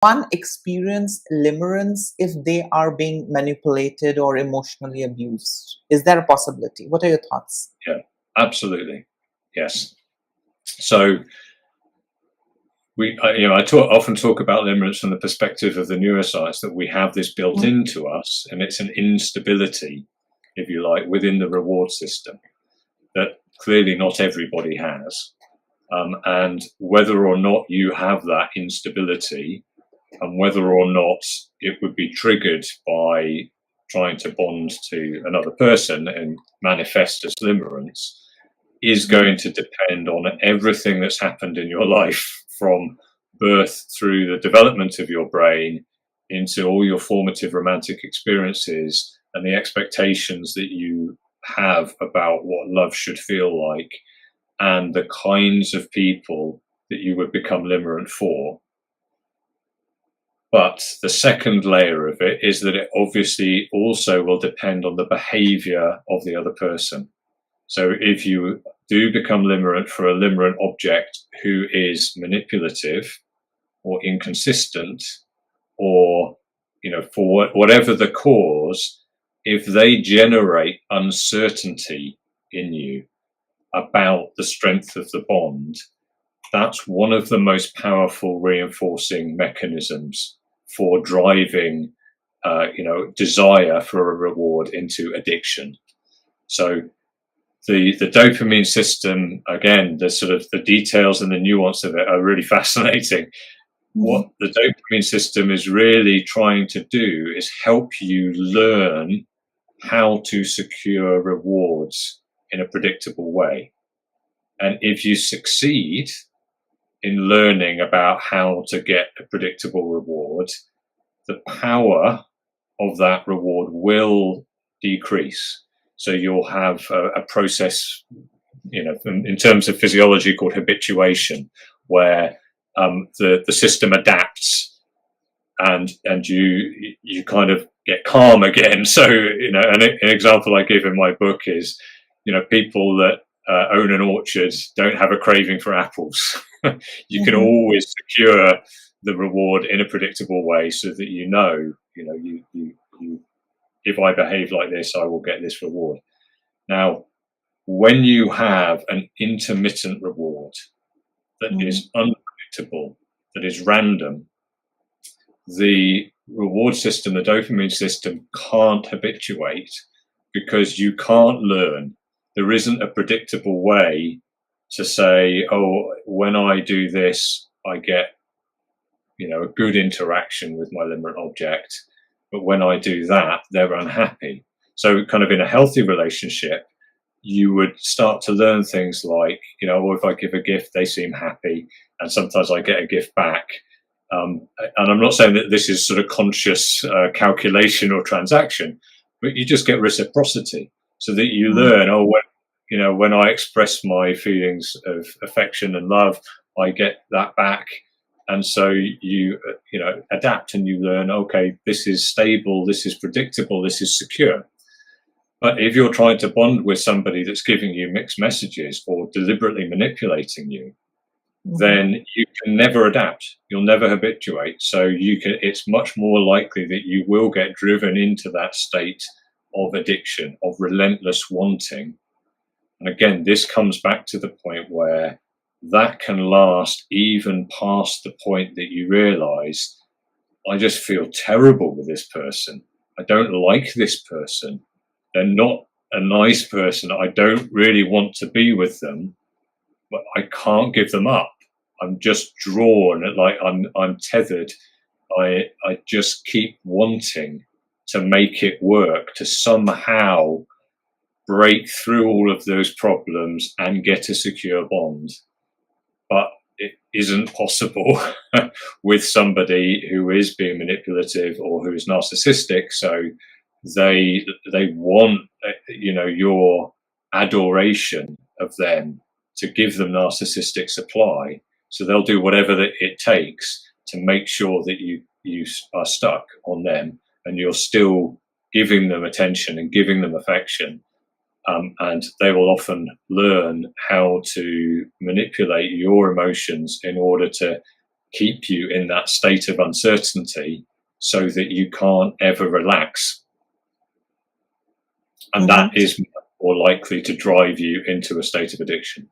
one experience limerence if they are being manipulated or emotionally abused? Is there a possibility? What are your thoughts? Yeah, absolutely. Yes. So I often talk about limerence from the perspective of the neuroscience, that we have this built into us, and it's an instability, if you like, within the reward system that clearly not everybody has. And whether or not you have that instability, and whether or not it would be triggered by trying to bond to another person and manifest as limerence, is going to depend on everything that's happened in your life, from birth through the development of your brain into all your formative romantic experiences and the expectations that you have about what love should feel like, and the kinds of people that you would become limerent for. But the second layer of it is that it obviously also will depend on the behavior of the other person. So if you do become limerent for a limerent object who is manipulative or inconsistent, or, for whatever the cause, if they generate uncertainty in you about the strength of the bond, that's one of the most powerful reinforcing mechanisms for driving, desire for a reward into addiction. So the dopamine system, again, the details and the nuance of it are really fascinating. What the dopamine system is really trying to do is help you learn how to secure rewards in a predictable way. And if you succeed in learning about how to get a predictable reward, the power of that reward will decrease. So you'll have a process, in terms of physiology, called habituation, where the system adapts, and you kind of get calm again. So an example I give in my book is, people that own an orchard don't have a craving for apples. You can always secure the reward in a predictable way, so that you if I behave like this, I will get this reward. Now, when you have an intermittent reward that is unpredictable, that is random, the reward system, the dopamine system, can't habituate, because you can't learn. There isn't a predictable way to say, oh, when I do this, I get, a good interaction with my limerent object, but when I do that, they're unhappy. So kind of in a healthy relationship, you would start to learn things like, if I give a gift, they seem happy, and sometimes I get a gift back. And I'm not saying that this is sort of conscious calculation or transaction, but you just get reciprocity, so that you learn, when I express my feelings of affection and love, I get that back. And so you adapt, and you learn, okay, this is stable, this is predictable, this is secure. But if you're trying to bond with somebody that's giving you mixed messages or deliberately manipulating you, then you can never adapt. You'll never habituate. So it's much more likely that you will get driven into that state of addiction, of relentless wanting. And again, this comes back to the point where that can last even past the point that you realize, I just feel terrible with this person. I don't like this person. They're not a nice person. I don't really want to be with them, but I can't give them up. I'm just drawn, like I'm tethered. I just keep wanting to make it work, to somehow break through all of those problems and get a secure bond. But it isn't possible with somebody who is being manipulative or who is narcissistic. So they want, your adoration of them to give them narcissistic supply. So they'll do whatever it takes to make sure that you are stuck on them, and you're still giving them attention and giving them affection. And they will often learn how to manipulate your emotions in order to keep you in that state of uncertainty so that you can't ever relax. And that is more likely to drive you into a state of addiction.